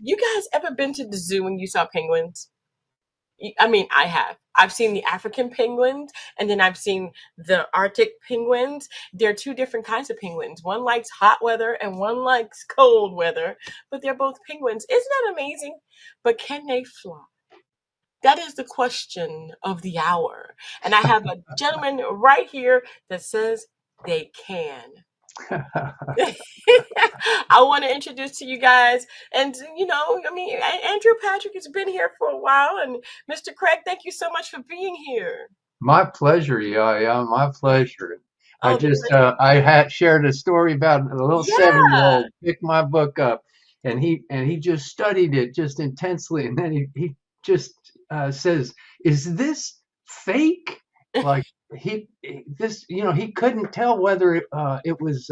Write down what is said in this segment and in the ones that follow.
You guys ever been to the zoo and you saw penguins? I mean, I have. I've seen the African penguins and then I've seen the Arctic penguins. There are two different kinds of penguins. One likes hot weather and one likes cold weather, but they're both penguins. Isn't that amazing? But can they fly? That is the question of the hour. And I have a gentleman right here that says they can. I want to introduce to you guys, and I mean, Andrew Patrick has been here for a while, and Mr. Craig, thank you so much for being here. My pleasure, yeah, my pleasure. I Oh, the just pleasure. I had shared a story about a little Yeah. 7-year-old picked my book up, and he just studied it just intensely, and then he just says, "Is this fake?" Like this, he couldn't tell whether it was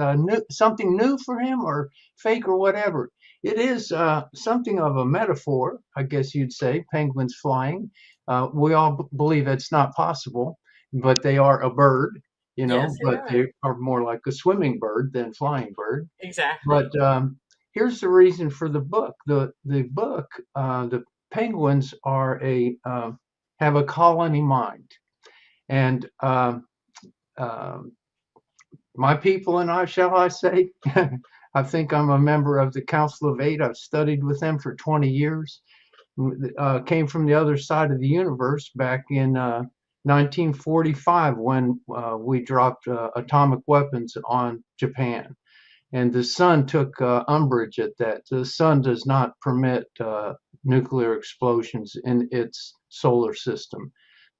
something new for him or fake or whatever. It is something of a metaphor, I guess you'd say, penguins flying. We all believe it's not possible, but they are a bird, Yes, they but are. they are more like a swimming bird than flying bird. But Exactly. here's the reason for the book. The book, the penguins have a colony mind, and my people and I, shall I say, I think I'm a member of the Council of Eight. I've studied with them for 20 years. Came from the other side of the universe back in 1945 when we dropped atomic weapons on Japan. And the sun took umbrage at that. The sun does not permit nuclear explosions in its solar system.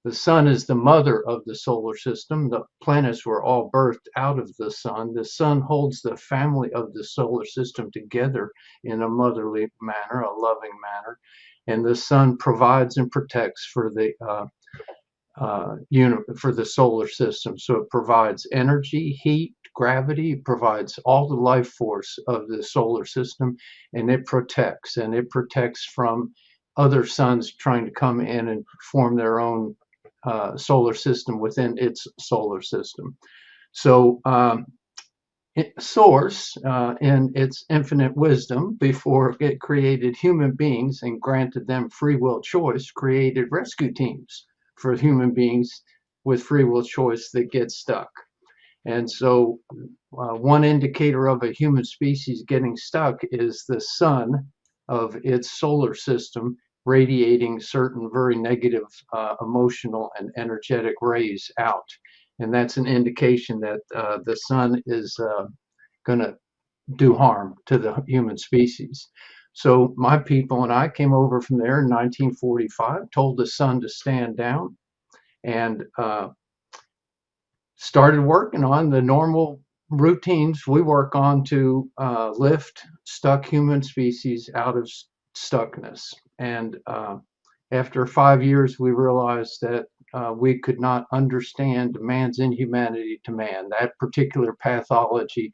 The sun is the mother of the solar system. The planets were all birthed out of the sun. The sun holds the family of the solar system together in a motherly manner, a loving manner. And the sun provides and protects for for the solar system. So it provides energy, heat, gravity, it provides all the life force of the solar system, and it protects from other suns trying to come in and form their own solar system within its solar system. So, Source, in its infinite wisdom, before it created human beings and granted them free will choice, created rescue teams for human beings with free will choice that get stuck. And so, one indicator of a human species getting stuck is the sun of its solar system radiating certain very negative emotional and energetic rays out. And that's an indication that the sun is going to do harm to the human species. So, my people and I came over from there in 1945, told the sun to stand down, and started working on the normal routines we work on to lift stuck human species out of stuckness. And after 5 years, we realized that we could not understand man's inhumanity to man, that particular pathology.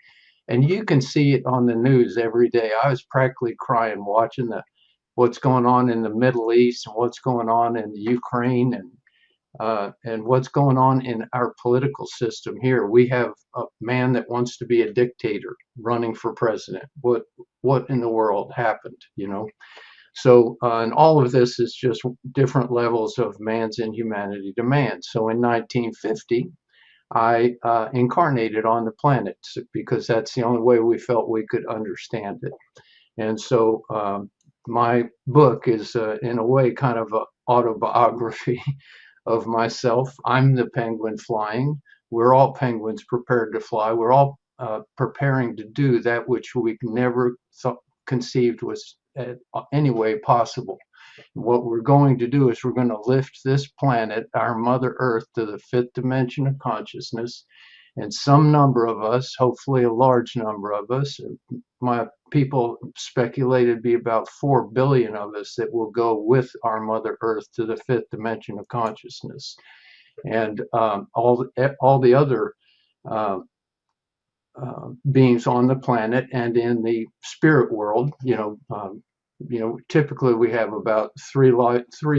And you can see it on the news every day. I was practically crying watching what's going on in the Middle East and what's going on in the Ukraine and what's going on in our political system here. We have a man that wants to be a dictator running for president. What in the world happened? So, and all of this is just different levels of man's inhumanity to man. So, in 1950, I incarnated on the planet because that's the only way we felt we could understand it. And so, my book is, in a way, kind of an autobiography of myself. I'm the penguin flying. We're all penguins prepared to fly. We're all preparing to do that which we never conceived was any way possible. What we're going to do is we're going to lift this planet, our Mother Earth, to the fifth dimension of consciousness. And some number of us, hopefully a large number of us, my people speculated be about 4 billion of us that will go with our Mother Earth to the fifth dimension of consciousness. And all the other uh, beings on the planet and in the spirit world, typically we have about 3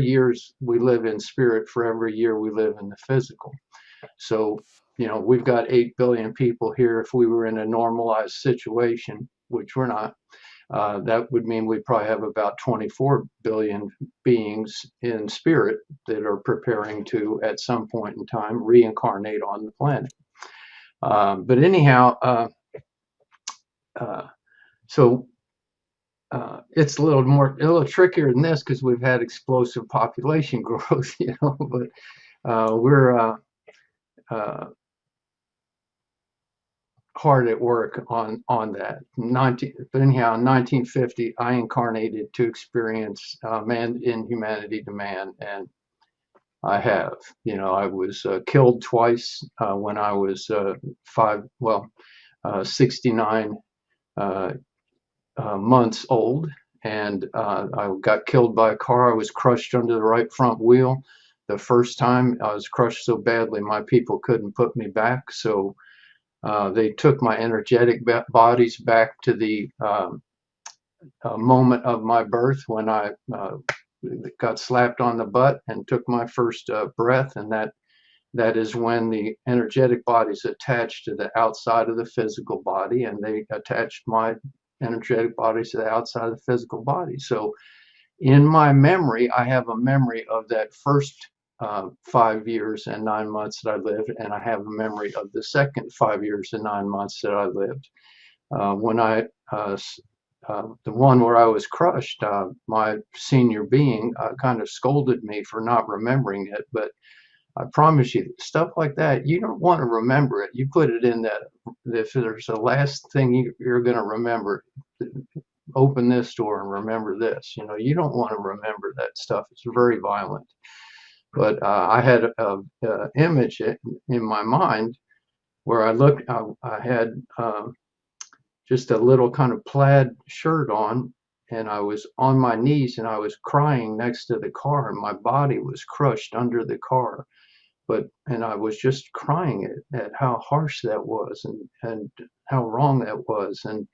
years we live in spirit for every year we live in the physical. So, we've got 8 billion people here if we were in a normalized situation, which we're not. That would mean we probably have about 24 billion beings in spirit that are preparing to, at some point in time, reincarnate on the planet. But anyhow, so it's a little trickier than this because we've had explosive population growth, but we're hard at work on that. But anyhow, in 1950, I incarnated to experience man in humanity to man, and I have. I was killed twice when I was 69 months old, and I got killed by a car. I was crushed under the right front wheel. The first time I was crushed so badly, my people couldn't put me back, so they took my energetic bodies back to the moment of my birth when I got slapped on the butt and took my first breath, and that is when the energetic bodies attached to the outside of the physical body, and they attached my energetic bodies to the outside of the physical body. So in my memory, I have a memory of that first 5 years and 9 months that I lived, and I have a memory of the second 5 years and 9 months that I lived. The one where I was crushed, my senior being kind of scolded me for not remembering it, but I promise you, stuff like that, you don't want to remember it. You put it in that, if there's a last thing you're going to remember, open this door and remember this. You don't want to remember that stuff. It's very violent. But I had an image in my mind where I had just a little kind of plaid shirt on, and I was on my knees and I was crying next to the car, and my body was crushed under the car. And I was just crying at how harsh that was, and how wrong that was, and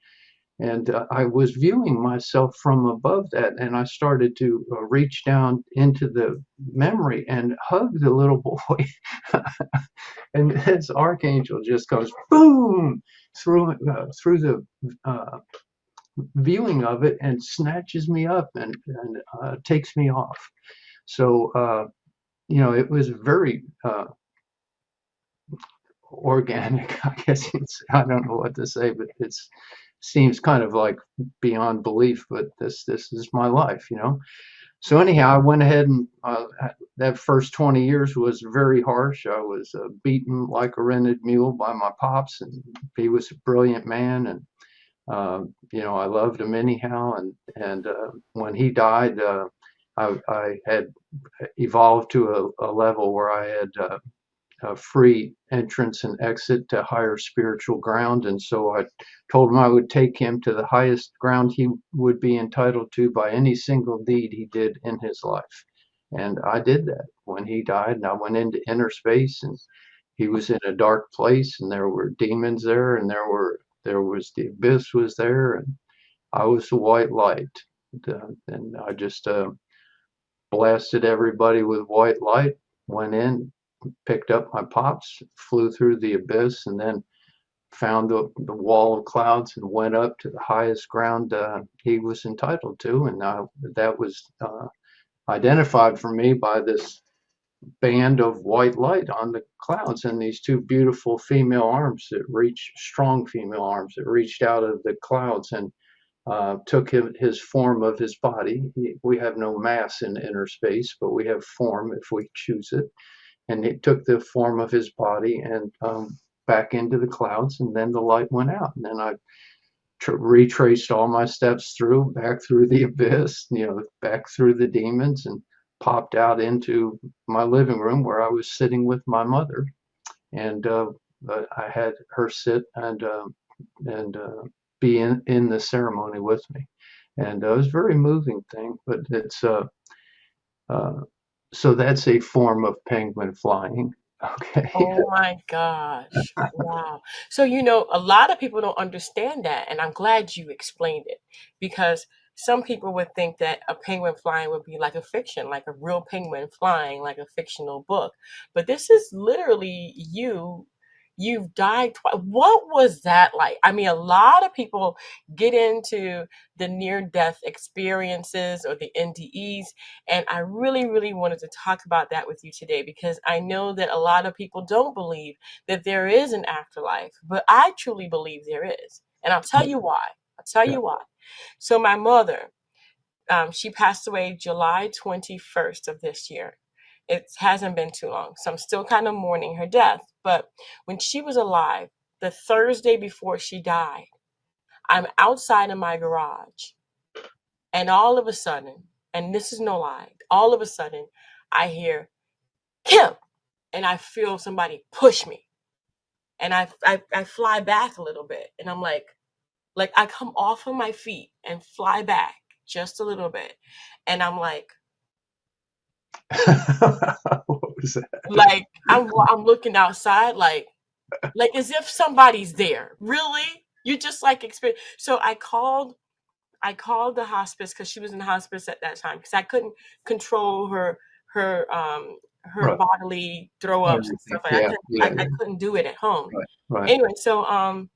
I was viewing myself from above that, and I started to reach down into the memory and hug the little boy, and this archangel just goes boom through the viewing of it and snatches me up and takes me off. So it was very organic, I guess. I don't know what to say, but it seems kind of like beyond belief, but this is my life. So anyhow, I went ahead and that first 20 years was very harsh. I was beaten like a rented mule by my pops, and he was a brilliant man, and I loved him anyhow. And when he died, I had evolved to a level where I had free entrance and exit to higher spiritual ground. And so I told him I would take him to the highest ground he would be entitled to by any single deed he did in his life. And I did that when he died, and I went into inner space, and he was in a dark place, and there were demons there, and there was the abyss was there, and I was the white light. And I just blasted everybody with white light, went in, picked up my pops, flew through the abyss, and then found the wall of clouds and went up to the highest ground he was entitled to. And that was identified for me by this band of white light on the clouds, and these two beautiful female arms that reached, strong female arms that reached out of the clouds and took his form of his body. We have no mass in inner space, but we have form if we choose it. And it took the form of his body and back into the clouds, and then the light went out. And then I retraced all my steps back through the abyss, back through the demons, and popped out into my living room where I was sitting with my mother. And I had her sit and be in the ceremony with me. And it was a very moving thing, but it's so that's a form of penguin flying. Okay. Oh my gosh. Wow. So, a lot of people don't understand that, and I'm glad you explained it, because some people would think that a penguin flying would be like a fiction, like a real penguin flying, like a fictional book. But this is literally you You've died twice. What was that like? I mean, a lot of people get into the near-death experiences or the NDEs, and I really, really wanted to talk about that with you today because I know that a lot of people don't believe that there is an afterlife, but I truly believe there is, and I'll tell you why. I'll tell Yeah. you why. So my mother, she passed away July 21st of this year. It hasn't been too long, so I'm still kind of mourning her death. But when she was alive, the Thursday before she died, I'm outside of my garage, and all of a sudden, and this is no lie, all of a sudden, I hear Kim, and I feel somebody push me, and I fly back a little bit, and I'm like I come off of my feet and fly back just a little bit, and I'm like, What was that? like I'm looking outside, like as if somebody's there. Really? You just like experience. So I called the hospice because she was in the hospice at that time because I couldn't control her Right. bodily throw ups and Everything. stuff like that. Yeah. Yeah. I Yeah. couldn't do it at home. Right. Right. Anyway, so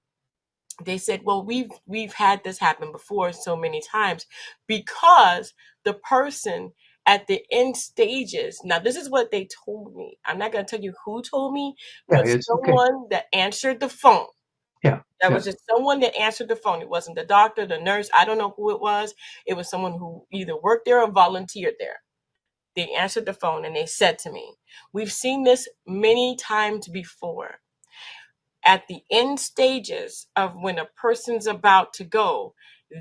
they said, well, we've had this happen before so many times because the person at the end stages. Now, this is what they told me. I'm not going to tell you who told me, Yeah. but It's okay. someone that answered the phone. Yeah. That Yeah. was just someone that answered the phone. It wasn't the doctor, the nurse. I don't know who it was. It was someone who either worked there or volunteered there. They answered the phone and they said to me, we've seen this many times before. At the end stages of when a person's about to go,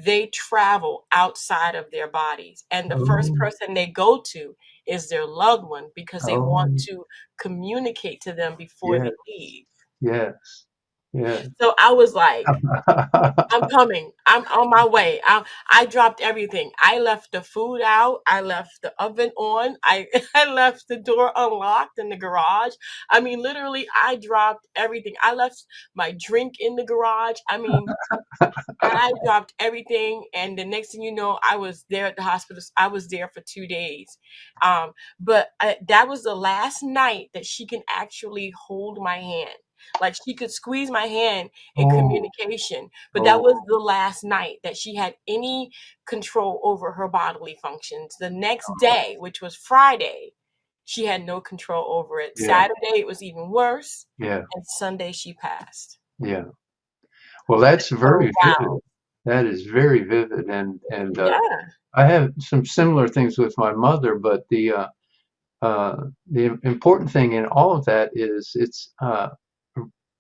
they travel outside of their bodies. And the first Oh. person they go to is their loved one because they want Oh. to communicate to them before Yes. they leave. Yes. Yeah. So I was like, I'm coming. I'm on my way. I dropped everything. I left the food out. I left the oven on. I left the door unlocked in the garage. I mean, literally, I dropped everything. I left my drink in the garage. I mean, I dropped everything, and the next thing you know, I was there at the hospital. I was there for 2 days. But that was the last night that she can actually hold my hand. Like she could squeeze my hand in Oh. communication, but that was Oh. the last night that she had any control over her bodily functions. The next day, which was Friday, she had no control over it. Yeah. Saturday, it was even worse, Yeah. and Sunday, she passed. Yeah. Well, that's Oh very wow! vivid. That is very vivid, and Yeah, I have some similar things with my mother, but the important thing in all of that is it's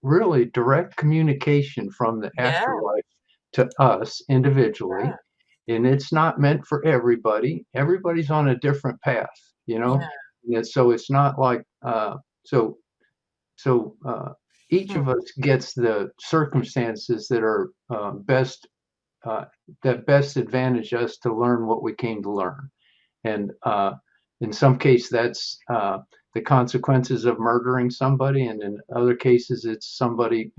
really direct communication from the yeah. afterlife to us individually, Yeah, and it's not meant for everybody. Everybody's on a different path, you know, yeah. and so it's not like so so each Hmm. of us gets the circumstances that are best uh, that best advantage us to learn what we came to learn. And in some case, that's the consequences of murdering somebody, and in other cases, it's somebody.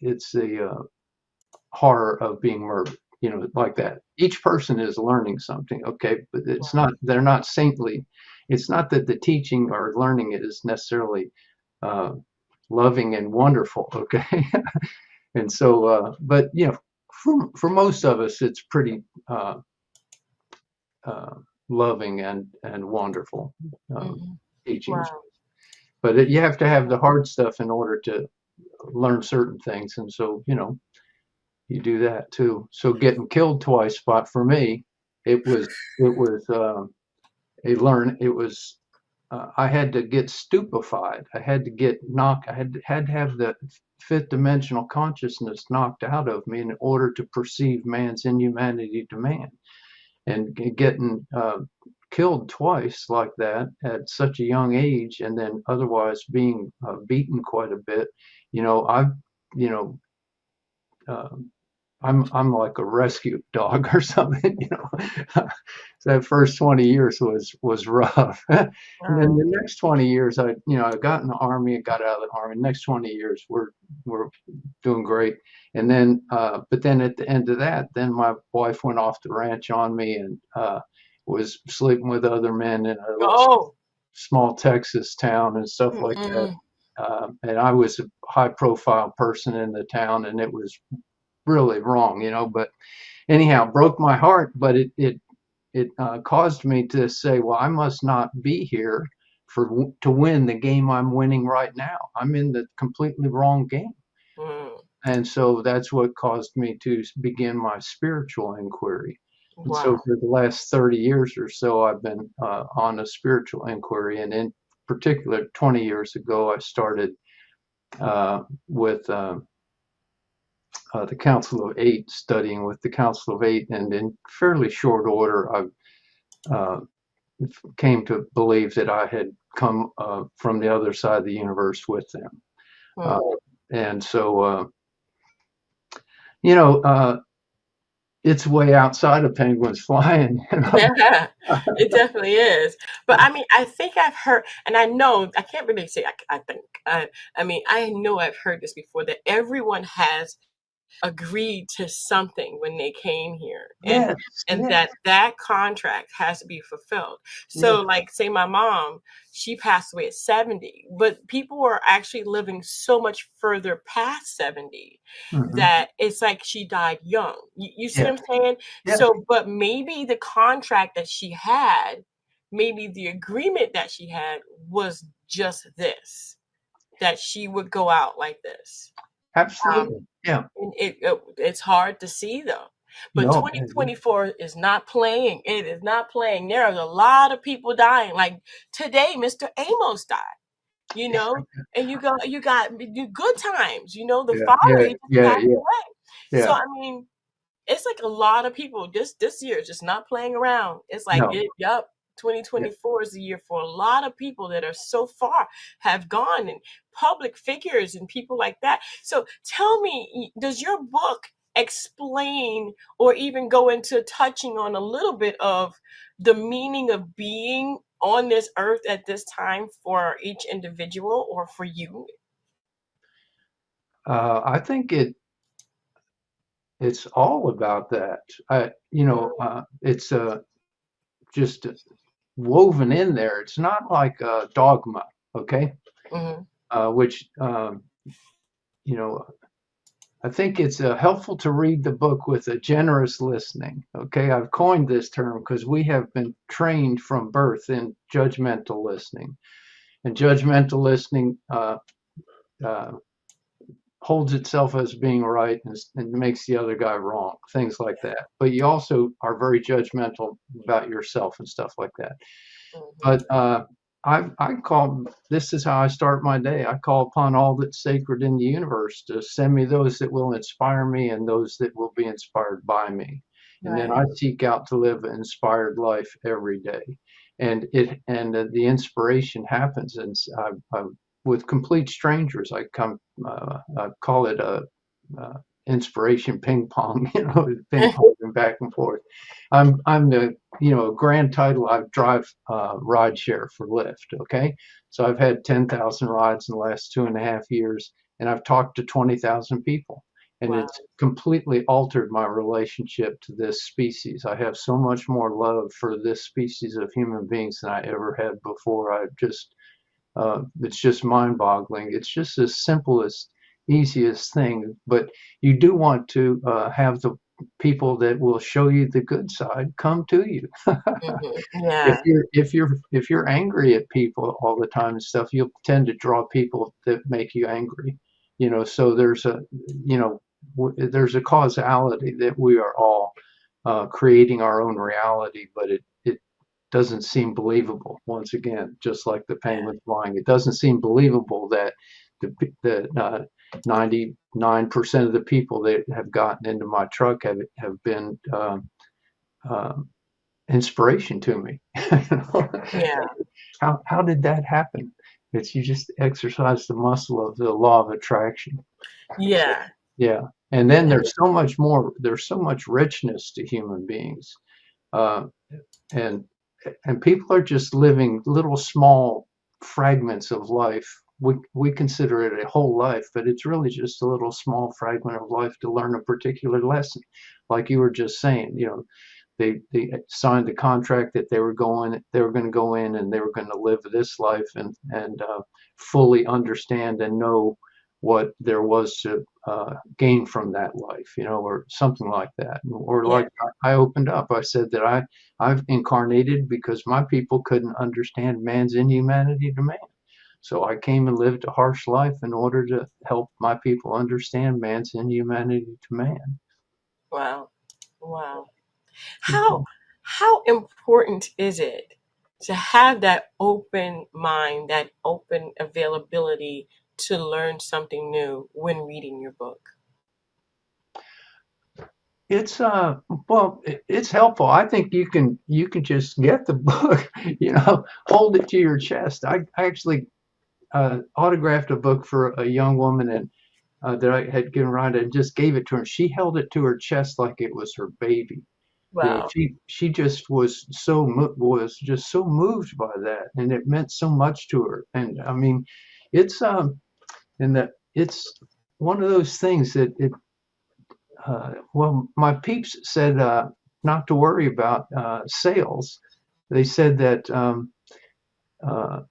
It's the horror of being murdered. You know, like that. Each person is learning something, okay, but it's not. They're not saintly. It's not that the teaching or learning is necessarily uh, loving and wonderful, okay. And so, but you know, for most of us, it's pretty uh, loving and wonderful um, Hmm. teachings. Wow. But you have to have the hard stuff in order to learn certain things, and so you know you do that too. So getting killed twice, but for me, it was a learn. It was I had to get stupefied. I had to get knocked. I had to have the fifth dimensional consciousness knocked out of me in order to perceive man's inhumanity to man. And getting killed twice like that at such a young age, and then otherwise being beaten quite a bit. You know, you know, uh, I'm like a rescue dog or something. You know, so that first 20 years was rough, and then Wow. the next 20 years, I got in the army, I got out of the army. Next 20 years, we're doing great. And then, but then at the end of that, then my wife went off the ranch on me and was sleeping with other men in a little Oh. small Texas town and stuff like that. Mm-mm. and I was a high profile person in the town, and it was really wrong, but anyhow, broke my heart, but it caused me to say, well, I must not be here to win the game I'm winning right now. I'm in the completely wrong game. Mm. And so that's what caused me to begin my spiritual inquiry. And so Wow. for the last 30 years or so, I've been on a spiritual inquiry. And in particular, 20 years ago, I started with the Council of Eight, studying with the Council of Eight. And in fairly short order, I uh, came to believe that I had come from the other side of the universe with them. Uh, Mm. and so, you know, it's way outside of penguins flying. Yeah, it definitely is. But I mean, I think I've heard, and I know, I can't really say I think. I mean, I know I've heard this before that everyone has agreed to something when they came here, and Yes, and yes, that contract has to be fulfilled. yes. So like say my mom, she passed away at 70, but people are actually living so much further past 70 Hmm. that it's like she died young. You see Yeah, what I'm saying? yeah. So but maybe the contract that she had, maybe the agreement that she had was just this, that she would go out like this. Um, Absolutely. Yeah. and it's hard to see though. But No. 2024 is not playing. It is not playing. There are a lot of people dying. Like today, Mr. Amos died. You know, and you got good times. You know, the Yeah, father yeah, he just yeah, passed yeah, away. So yeah. I mean, it's like a lot of people this year is just not playing around. It's like No. yep, Yeah. 2024 is the year for a lot of people that are so far have gone, and public figures and people like that. So tell me, does your book explain or even go into touching on a little bit of the meaning of being on this earth at this time for each individual or for you? I think it's all about that. It's just woven in there. It's not like a dogma, okay? Mm-hmm. Which you know, I think it's helpful to read the book with a generous listening. Okay, I've coined this term because we have been trained from birth in judgmental listening, and judgmental listening uh, holds itself as being right and makes the other guy wrong, things like that. But you also are very judgmental about yourself and stuff like that. Mm-hmm. But I call this is how I start my day. I call upon all that's sacred in the universe to send me those that will inspire me and those that will be inspired by me. And then Right. I seek out to live an inspired life every day. And the inspiration happens, and with complete strangers. I call it a inspiration ping pong, ping pong back and forth. I'm the grand title. I drive ride share for Lyft. Okay, so I've had 10,000 rides in the last 2.5 years, and I've talked to 20,000 people, and Wow. it's completely altered my relationship to this species. I have so much more love for this species of human beings than I ever had before. It's just mind-boggling. It's just the simplest, easiest thing, but you do want to have the people that will show you the good side come to you. If Yeah. you're angry at people all the time and stuff, you'll tend to draw people that make you angry. So there's a causality that we are all creating our own reality, but it doesn't seem believable. Once again, just like the Yeah. penguin flying, it doesn't seem believable that the 99% of the people that have gotten into my truck have been uh, inspiration to me. Yeah. How did that happen? It's you just exercise the muscle of the law of attraction. Yeah. Yeah. And then there's so much more. There's so much richness to human beings. Uh, and and people are just living little small fragments of life. We consider it a whole life, but it's really just a little small fragment of life to learn a particular lesson. Like you were just saying, they signed a contract that they were going to go in and they were going to live this life and fully understand and know what there was to gain from that life, or something like that. Or Yeah. like I opened up, I said that I've incarnated because my people couldn't understand man's inhumanity to man. So I came and lived a harsh life in order to help my people understand man's inhumanity to man. Wow. Wow. How important is it to have that open mind, that open availability to learn something new when reading your book? It's well, it's helpful. I think you can just get the book, hold it to your chest. I actually autographed a book for a young woman and that I had given Rhonda and just gave it to her. She held it to her chest like it was her baby. Wow. She just was just so moved by that, and it meant so much to her. And I mean, it's and that it's one of those things that well, my peeps said not to worry about sales. They said that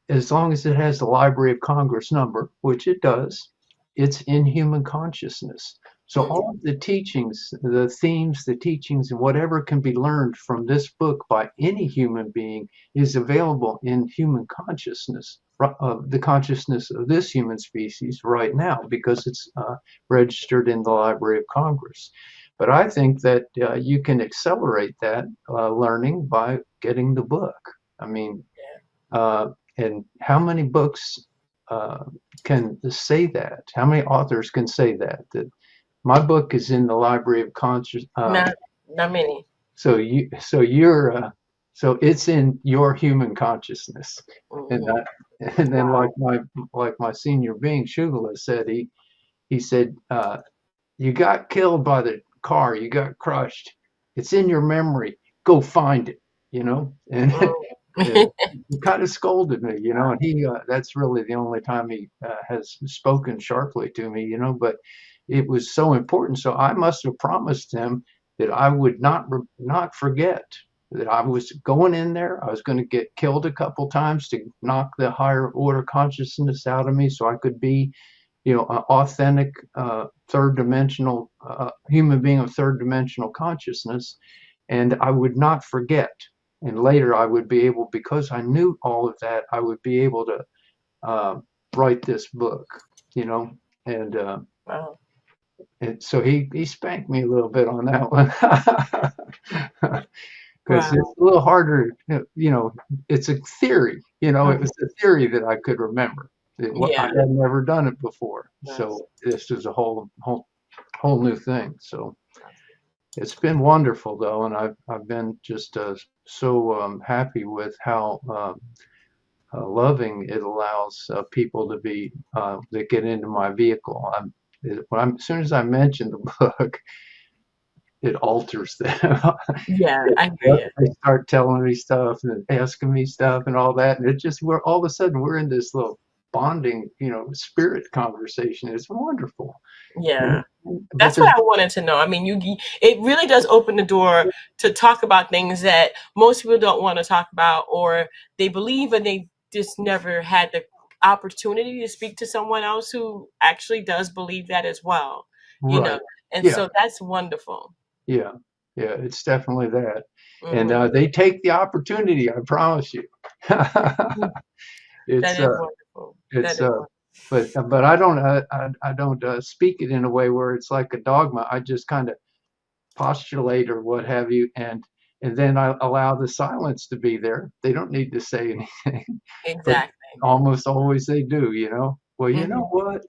as long as it has the Library of Congress number, which it does, it's in human consciousness. So Mm. all of the teachings, the themes, the teachings, and whatever can be learned from this book by any human being is available in human consciousness, the consciousness of this human species right now, because it's registered in the Library of Congress. But I think that you can accelerate that learning by getting the book. I mean, uh, and how many books uh, can say that? How many authors can say that? That my book is in the Library of Conscious. Not many. So it's in your human consciousness, and Hmm. that, and then Wow. like my senior being Shugala said, he said, you got killed by the car, you got crushed. It's in your memory. Go find it, and Mm. and he kind of scolded me, and that's really the only time he has spoken sharply to me, but it was so important. So I must have promised him that I would not forget that I was going in there. I was going to get killed a couple times to knock the higher order consciousness out of me so I could be an authentic third dimensional human being of third dimensional consciousness, and I would not forget. And later, I would be able, because I knew all of that, I would be able to uh, write this book, you know. And Wow. so he spanked me a little bit on that one. Because it's Wow. a little harder, it's a theory, it Mhm. was a theory that I could remember. I Yeah. had never done it before. Yes. So this is a whole new thing. So it's been wonderful though. And I've been just so happy with how loving it allows people to be that get into my vehicle. As soon as I mention the book, it alters them. Yeah, I hear Yep, you. they start telling me stuff and asking me stuff and all that, and we're all of a sudden we're in this little bonding, spirit conversation. It's wonderful. Yeah. And but That's what I wanted to know. I mean, it really does open the door to talk about things that most people don't want to talk about, or they believe and they just never had the opportunity to speak to someone else who actually does believe that as well, you know. right, And yeah, so that's wonderful. yeah, yeah. It's definitely that, and Hmm. they take the opportunity. I promise you. That it's is wonderful. That it's is wonderful. but I don't speak it in a way where it's like a dogma. I just kind of postulate or what have you, and then I allow the silence to be there. They don't need to say anything, but Exactly. almost always they do. Well, you know Hmm. what?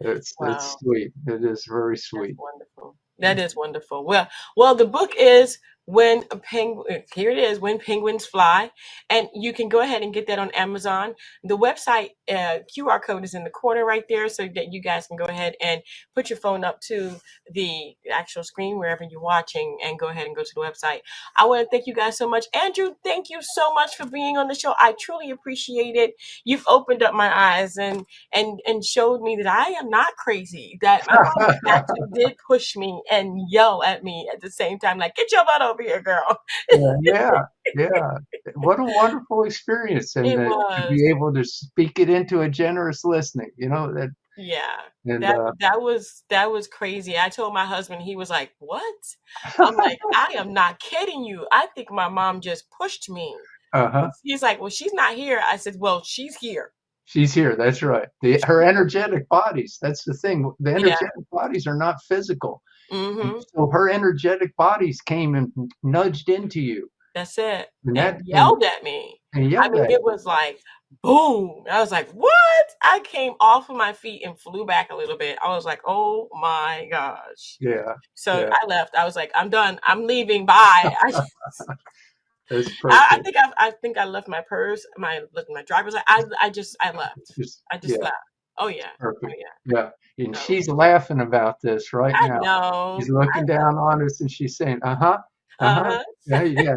It's Wow. sweet. It is very That's sweet. wonderful. That is wonderful. Well, the book is When a penguin, here it is, When Penguins Fly. And you can go ahead and get that on Amazon. The website QR code is in the corner right there, so that you guys can go ahead and put your phone up to the actual screen wherever you're watching and go ahead and go to the website. I want to thank you guys so much. Andrew, thank you so much for being on the show. I truly appreciate it. You've opened up my eyes and showed me that I am not crazy, that my mom actually did push me and yell at me at the same time, like, get your butt over here, girl. Yeah, yeah. What a wonderful experience, and It that to was. be able to speak it into a generous listening, you know, that Yeah. and That was crazy. I told my husband, he was like, "What?" I'm like, "I am not kidding you. I think my mom just pushed me." uh-huh. He's like, "Well, she's not here." I said, "Well, she's here." She's here. That's right. Her energetic bodies. That's the thing. The Yeah. energetic bodies are not physical. And Mhm. so her energetic bodies came and nudged into you. That's it. And And that yelled at me. and I yelled mean, at it you. was like, boom. I was like, "What?" I came off of my feet and flew back a little bit. I was like, "Oh my gosh." Yeah. So Yeah. I left. I was like, "I'm done. I'm leaving. Bye." That's I perfect. think I think I left my purse, my driver's. I left. Just I just yeah, left. Oh yeah. Oh perfect. yeah. Yeah. And So she's laughing about this right I now. She's know. looking down on us and she's saying, uh-huh, uh-huh. Uh-huh. Yeah, yeah.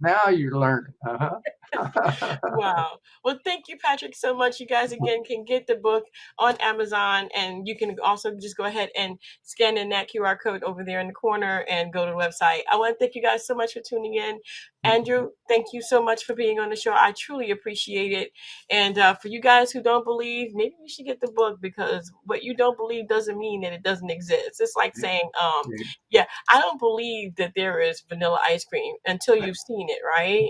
Now you're learning. Uh-huh. Wow. Well, thank you, Patrick, so much. You guys again can get the book on Amazon, and you can also just go ahead and scan in that QR code over there in the corner and go to the website. I want to thank you guys so much for tuning in. Andrew, thank you so much for being on the show. I truly appreciate it. And for you guys who don't believe, maybe you should get the book, because what you don't believe doesn't mean that it doesn't exist. It's like saying, yeah, I don't believe that there is vanilla ice cream until you've seen it, right?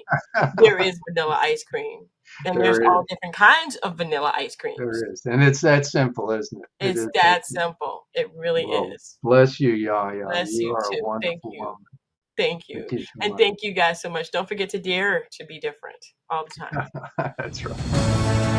There is vanilla ice cream, and there's There all is. different kinds of vanilla ice creams. There is. And it's that simple, isn't it? It It's is that that simple. simple. It really Well, is. bless you, Yaya. Bless You you are a too. Thank wonderful you. woman. Thank Thank you. you so And much. thank you guys so much. Don't forget to dare to be different all the time. That's right.